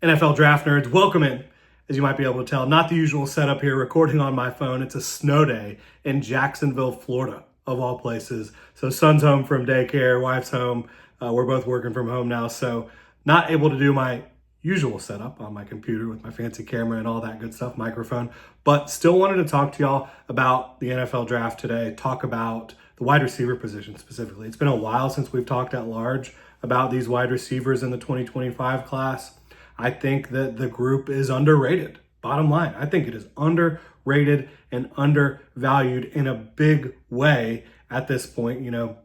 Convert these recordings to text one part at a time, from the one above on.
NFL draft nerds, welcome in. As you might be able to tell, not the usual setup here, recording on my phone. It's a snow day in Jacksonville, Florida, of all places. So son's home from daycare, wife's home. We're both working from home now, so not able to do my usual setup on my computer with my fancy camera and all that good stuff, microphone, but still wanted to talk to y'all about the NFL draft today, talk about the wide receiver position specifically. It's been a while since we've talked at large about these wide receivers in the 2025 class. I think that the group is underrated. Bottom line, I think it is underrated and undervalued in a big way at this point. You know,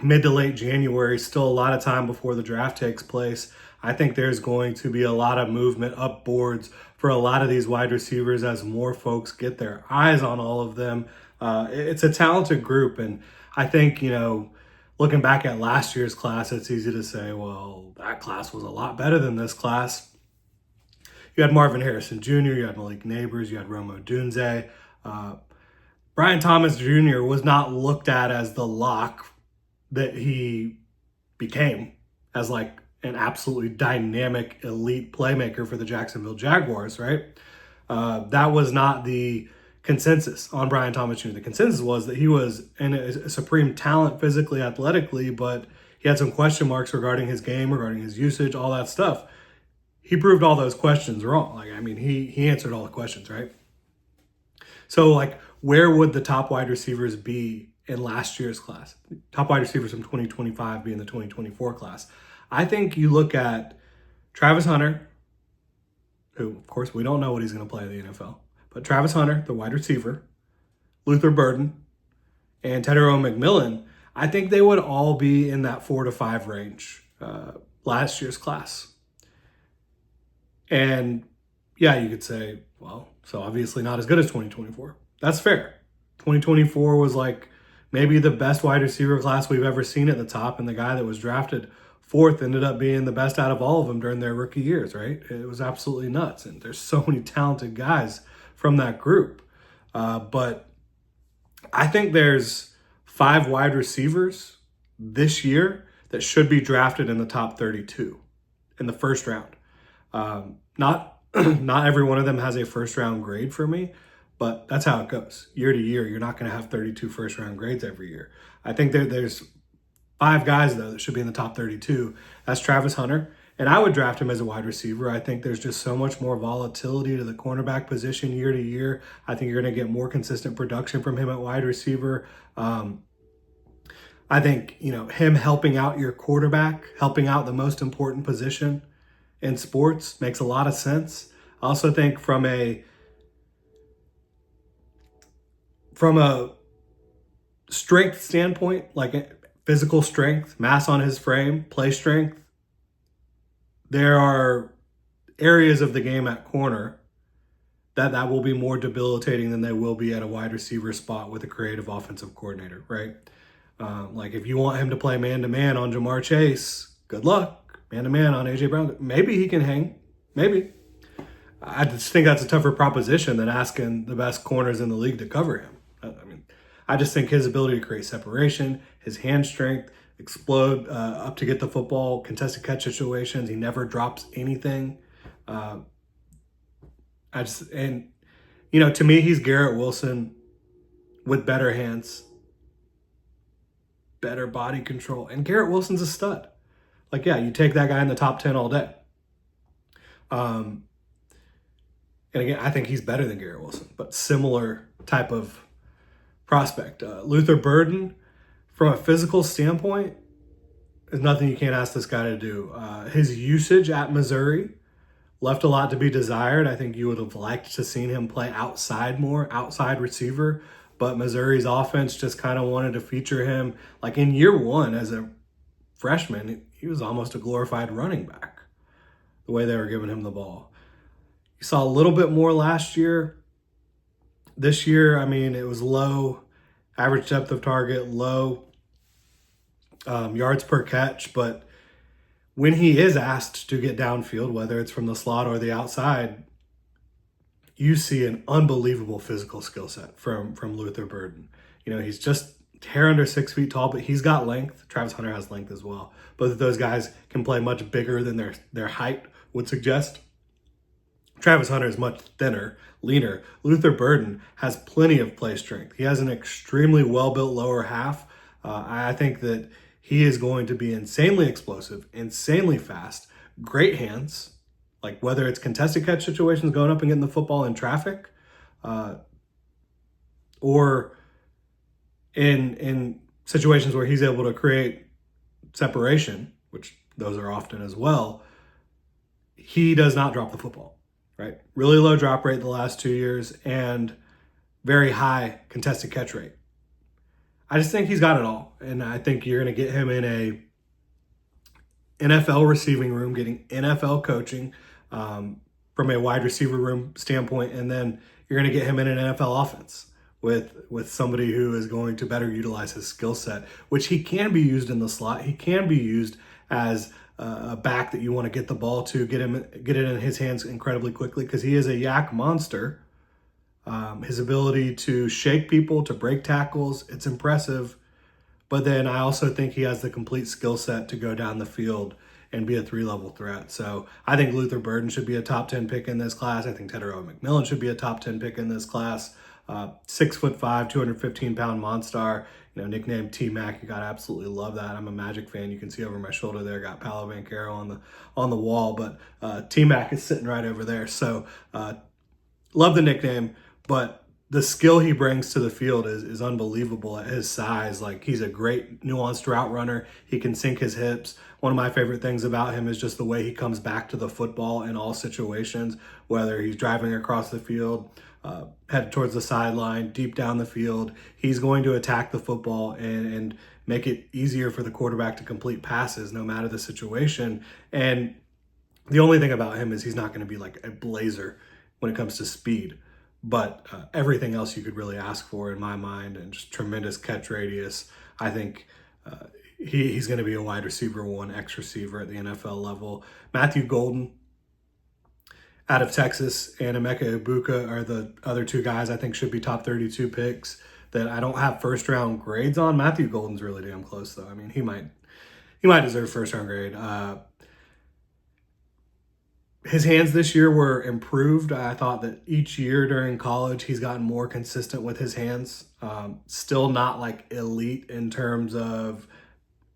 mid to late January, still a lot of time before the draft takes place. I think there's going to be a lot of movement up boards for a lot of these wide receivers as more folks get their eyes on all of them. It's a talented group, and I think, you know, looking back at last year's class, it's easy to say, well, that class was a lot better than this class. You had Marvin Harrison Jr., you had Malik Neighbors, you had Rome Odunze. Brian Thomas Jr. was not looked at as the lock that he became as like an absolutely dynamic elite playmaker for the Jacksonville Jaguars, right? That was not the consensus on Brian Thomas Jr. The consensus was that he was a supreme talent physically, athletically, but he had some question marks regarding his game, regarding his usage, all that stuff. He proved all those questions wrong. Like, I mean, he answered all the questions, right? So, like, where would the top wide receivers be in last year's class? Top wide receivers from 2025 being the 2024 class. I think you look at Travis Hunter, who, of course, we don't know what he's going to play in the NFL. But Travis Hunter, the wide receiver, Luther Burden, and Tedero McMillan, I think they would all be in that 4 to 5 range last year's class. And yeah, you could say, well, so obviously not as good as 2024. That's fair. 2024 was like maybe the best wide receiver class we've ever seen at the top, and the guy that was drafted fourth ended up being the best out of all of them during their rookie years, right? It was absolutely nuts. And there's so many talented guys from that group. But I think there's 5 wide receivers this year that should be drafted in the top 32 in the first round. Not every one of them has a first round grade for me, but that's how it goes. Year to year, you're not going to have 32 first round grades every year. I think there's 5 guys, though, that should be in the top 32. That's Travis Hunter. And I would draft him as a wide receiver. I think there's just so much more volatility to the cornerback position year to year. I think you're going to get more consistent production from him at wide receiver. I think, you know, him helping out your quarterback, helping out the most important position in sports makes a lot of sense. I also think from a strength standpoint, like physical strength, mass on his frame, play strength, there are areas of the game at corner that will be more debilitating than they will be at a wide receiver spot with a creative offensive coordinator, right? Like if you want him to play man-to-man on Jamar Chase, good luck. Man-to-man on A.J. Brown, maybe he can hang. Maybe. I just think that's a tougher proposition than asking the best corners in the league to cover him. I mean, I just think his ability to create separation, his hand strength, explode up to get the football, contested catch situations. He never drops anything. And you know, to me, he's Garrett Wilson with better hands, better body control, and Garrett Wilson's a stud. Like, yeah, you take that guy in the top 10 all day. And again, I think he's better than Garrett Wilson, but similar type of prospect. Luther Burden, from a physical standpoint, there's nothing you can't ask this guy to do. His usage at Missouri left a lot to be desired. I think you would have liked to seen him play outside more, outside receiver, but Missouri's offense just kind of wanted to feature him. Like in year 1 as a freshman, he was almost a glorified running back, the way they were giving him the ball. You saw a little bit more last year. This year, I mean, it was low, average depth of target, low yards per catch. But when he is asked to get downfield, whether it's from the slot or the outside, you see an unbelievable physical skill set from Luther Burden. You know, he's just hair under 6 feet tall, but he's got length. Travis Hunter has length as well. Both of those guys can play much bigger than their height would suggest. Travis Hunter is much thinner, leaner. Luther Burden has plenty of play strength. He has an extremely well-built lower half. I think that he is going to be insanely explosive, insanely fast, great hands, like whether it's contested catch situations, going up and getting the football in traffic, or in situations where he's able to create separation, which those are often as well. He does not drop the football, right? Really low drop rate the last 2 years and very high contested catch rate. I just think he's got it all. And I think you're going to get him in a NFL receiving room, getting NFL coaching from a wide receiver room standpoint. And then you're going to get him in an NFL offense with somebody who is going to better utilize his skill set, which he can be used in the slot. He can be used as a back that you want to get the ball to, get it in his hands incredibly quickly, because he is a yak monster. His ability to shake people, to break tackles, it's impressive. But then I also think he has the complete skill set to go down the field and be a 3-level threat. So I think Luther Burden should be a top 10 pick in this class. I think Tetairoa McMillan should be a top 10 pick in this class. 6'5", 215-pound Monstar, nicknamed T-Mac. You gotta absolutely love that. I'm a Magic fan. You can see over my shoulder there, got Paolo Banchero on the wall, but T-Mac is sitting right over there. So love the nickname, but the skill he brings to the field is unbelievable at his size. Like, he's a great nuanced route runner. He can sink his hips. One of my favorite things about him is just the way he comes back to the football in all situations, whether he's driving across the field, headed towards the sideline, deep down the field. He's going to attack the football and make it easier for the quarterback to complete passes no matter the situation. And the only thing about him is he's not going to be like a blazer when it comes to speed. But everything else you could really ask for in my mind, and just tremendous catch radius. I think he's going to be a wide receiver 1, X receiver at the NFL level. Matthew Golden out of Texas and Emeka Egbuka are the other 2 guys I think should be top 32 picks that I don't have first round grades on. Matthew Golden's really damn close though. I mean, he might deserve first round grade. His hands this year were improved. I thought that each year during college, he's gotten more consistent with his hands. Still not like elite in terms of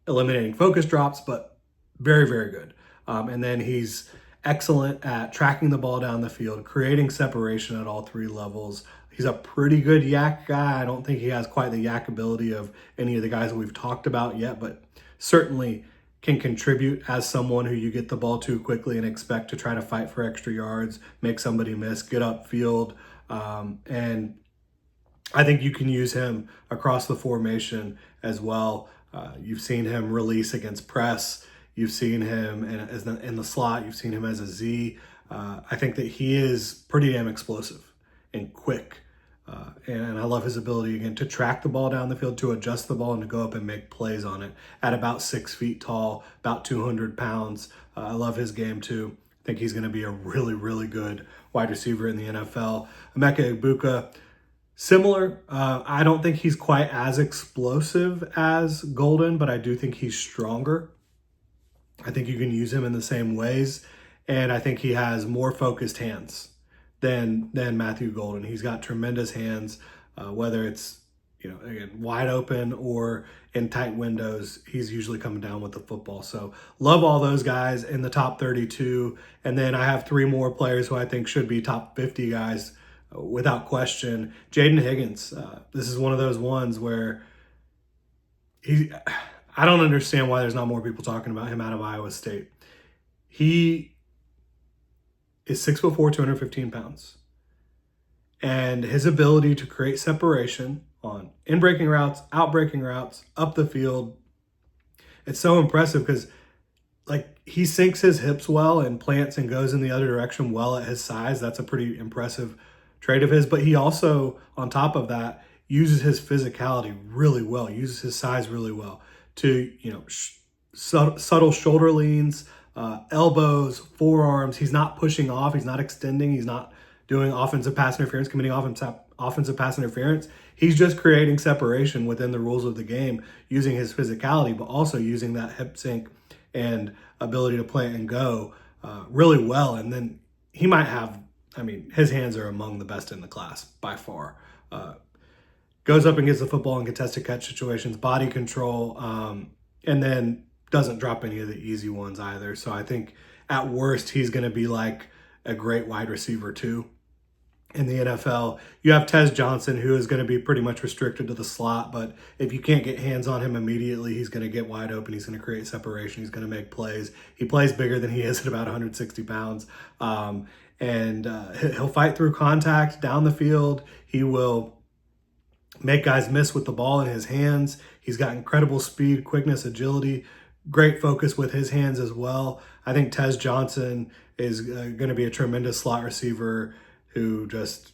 eliminating focus drops, but very, very good. And then he's excellent at tracking the ball down the field, creating separation at all 3 levels. He's a pretty good yak guy. I don't think he has quite the yak ability of any of the guys that we've talked about yet, but certainly can contribute as someone who you get the ball to quickly and expect to try to fight for extra yards, make somebody miss, get upfield. And I think you can use him across the formation as well. You've seen him release against press. You've seen him in the slot. You've seen him as a Z. I think that he is pretty damn explosive and quick. And I love his ability, again, to track the ball down the field, to adjust the ball, and to go up and make plays on it at about 6 feet tall, about 200 pounds. I love his game, too. I think he's going to be a really, really good wide receiver in the NFL. Emeka Egbuka, similar. I don't think he's quite as explosive as Golden, but I do think he's stronger. I think you can use him in the same ways, and I think he has more focused hands than Matthew Golden. He's got tremendous hands, whether it's again wide open or in tight windows. He's usually coming down with the football. So love all those guys in the top 32. And then I have 3 more players who I think should be top 50 guys without question. Jaden Higgins. This is one of those ones where I don't understand why there's not more people talking about him out of Iowa State. He is 6'4", 215 pounds. And his ability to create separation on in-breaking routes, out-breaking routes, up the field, it's so impressive because he sinks his hips well and plants and goes in the other direction well at his size. That's a pretty impressive trait of his. But he also, on top of that, uses his physicality really well, uses his size really well to, subtle shoulder leans, elbows, forearms. He's not pushing off. He's not extending. He's not doing offensive pass interference, committing offensive pass interference. He's just creating separation within the rules of the game, using his physicality, but also using that hip sync and ability to plant and go really well. And then he might have, I mean, his hands are among the best in the class by far. Goes up and gets the football in contested catch situations, body control, and then doesn't drop any of the easy ones either. So I think at worst, he's going to be like a great wide receiver too. In the NFL, you have Tez Johnson, who is going to be pretty much restricted to the slot, but if you can't get hands on him immediately, he's going to get wide open. He's going to create separation. He's going to make plays. He plays bigger than he is at about 160 pounds. And he'll fight through contact down the field. He will make guys miss with the ball in his hands. He's got incredible speed, quickness, agility, great focus with his hands as well. I think Tez Johnson is going to be a tremendous slot receiver who just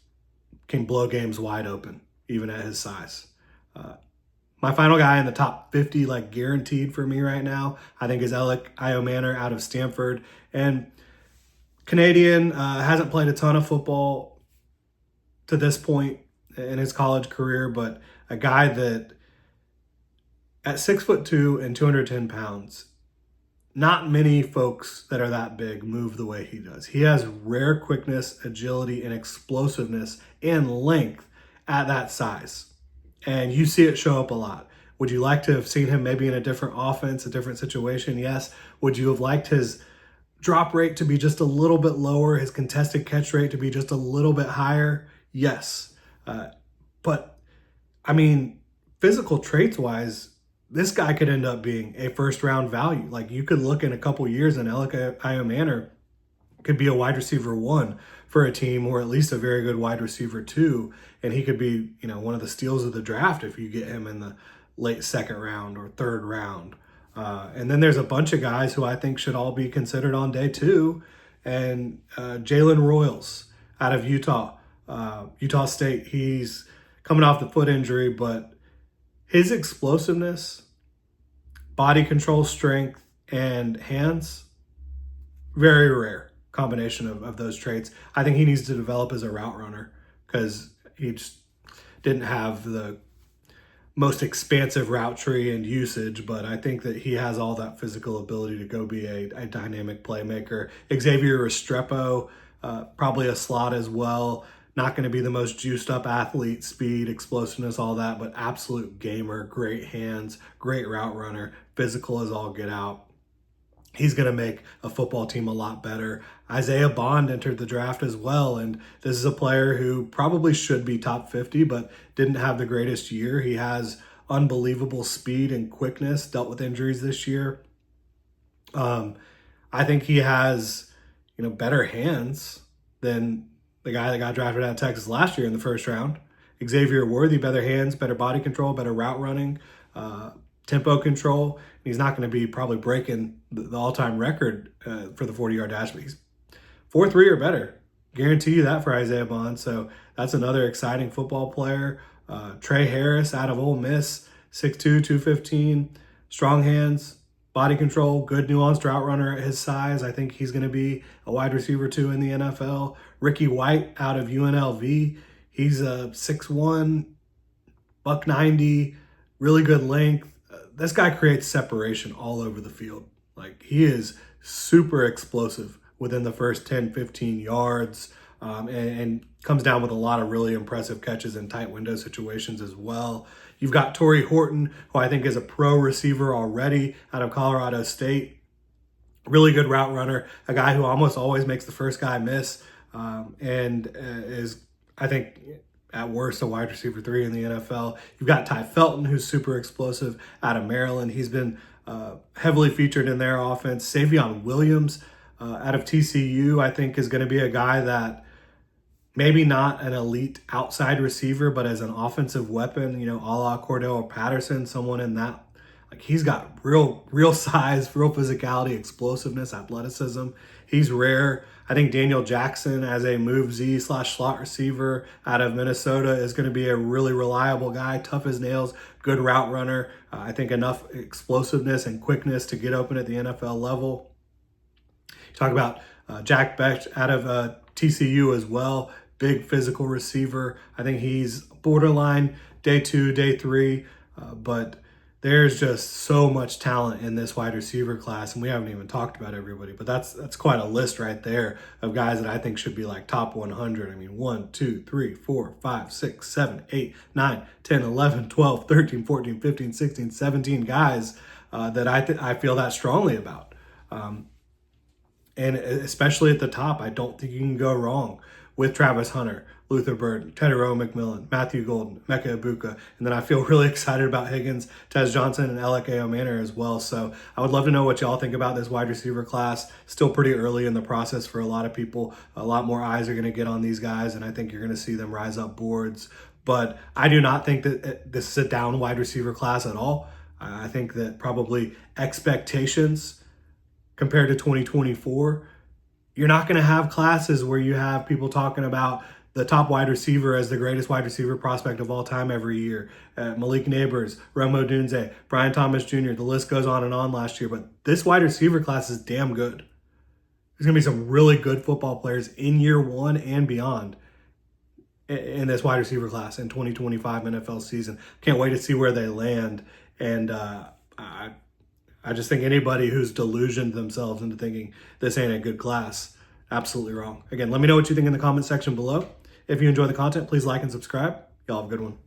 can blow games wide open, even at his size. My final guy in the top 50, like guaranteed for me right now, I think is Alec Iomanner out of Stanford. And Canadian, hasn't played a ton of football to this point in his college career, but a guy that at 6'2" and 210 pounds, not many folks that are that big move the way he does. He has rare quickness, agility, and explosiveness and length at that size. And you see it show up a lot. Would you like to have seen him maybe in a different offense, a different situation? Yes. Would you have liked his drop rate to be just a little bit lower, his contested catch rate to be just a little bit higher? Yes. But, I mean, physical traits-wise, this guy could end up being a first-round value. Like, you could look in a couple years and Alec Iomanner could be a wide receiver 1 for a team, or at least a very good wide receiver 2, and he could be, you know, one of the steals of the draft if you get him in the late second round or third round. And then there's a bunch of guys who I think should all be considered on day 2, and Jalen Royals out of Utah State. He's coming off the foot injury, but his explosiveness, body control, strength, and hands, very rare combination of those traits. I think he needs to develop as a route runner because he just didn't have the most expansive route tree and usage, but I think that he has all that physical ability to go be a dynamic playmaker. Xavier Restrepo, probably a slot as well. Not going to be the most juiced up athlete, speed, explosiveness, all that, but absolute gamer, great hands, great route runner, physical as all get out. He's going to make a football team a lot better. Isaiah Bond entered the draft as well, and this is a player who probably should be top 50, but didn't have the greatest year. He has unbelievable speed and quickness, dealt with injuries this year. I think he has, better hands than the guy that got drafted out of Texas last year in the first round. Xavier Worthy, better hands, better body control, better route running, tempo control. He's not going to be probably breaking the all-time record for the 40-yard dash, but he's 4.3 or better. Guarantee you that for Isaiah Bond. So that's another exciting football player. Trey Harris out of Ole Miss, 6'2", 215, strong hands, body control, good nuanced route runner at his size. I think he's going to be a wide receiver 2 in the NFL. Ricky White out of UNLV. He's a 6'1", buck 90, really good length. This guy creates separation all over the field. Like, he is super explosive within the first 10, 15 yards, and comes down with a lot of really impressive catches in tight window situations as well. You've got Torrey Horton, who I think is a pro receiver already out of Colorado State. Really good route runner, a guy who almost always makes the first guy miss, and is, I think, at worst, a wide receiver 3 in the NFL. You've got Ty Felton, who's super explosive out of Maryland. He's been heavily featured in their offense. Savion Williams out of TCU, I think, is going to be a guy that maybe not an elite outside receiver, but as an offensive weapon, a la Cordell Patterson, someone in that. Like, he's got real size, real physicality, explosiveness, athleticism. He's rare. I think Daniel Jackson as a move Z / slot receiver out of Minnesota is going to be a really reliable guy, tough as nails, good route runner. I think enough explosiveness and quickness to get open at the NFL level. Talk about Jack Beck out of TCU as well. Big physical receiver. I think he's borderline day 2, day 3, but there's just so much talent in this wide receiver class, and we haven't even talked about everybody, but that's quite a list right there of guys that I think should be like top 100. I mean, 1, 2, 3, 4, 5, 6, 7, 8, 9, 10, 11, 12, 13, 14, 15, 16, 17 guys that I feel that strongly about. And especially at the top, I don't think you can go wrong with Travis Hunter, Luther Burden, Tedero McMillan, Matthew Golden, Mecca Ibuka. And then I feel really excited about Higgins, Tez Johnson, and Alec Manor as well. So I would love to know what y'all think about this wide receiver class. Still pretty early in the process for a lot of people. A lot more eyes are going to get on these guys, and I think you're going to see them rise up boards. But I do not think that this is a down wide receiver class at all. I think that probably expectations compared to 2024, you're not going to have classes where you have people talking about the top wide receiver as the greatest wide receiver prospect of all time every year. Malik Neighbors, Rome Odunze, Brian Thomas Jr., the list goes on and on last year. But this wide receiver class is damn good. There's going to be some really good football players in year one and beyond in this wide receiver class in 2025 NFL season. Can't wait to see where they land. And I just think anybody who's delusioned themselves into thinking this ain't a good class, absolutely wrong. Again, let me know what you think in the comment section below. If you enjoy the content, please like and subscribe. Y'all have a good one.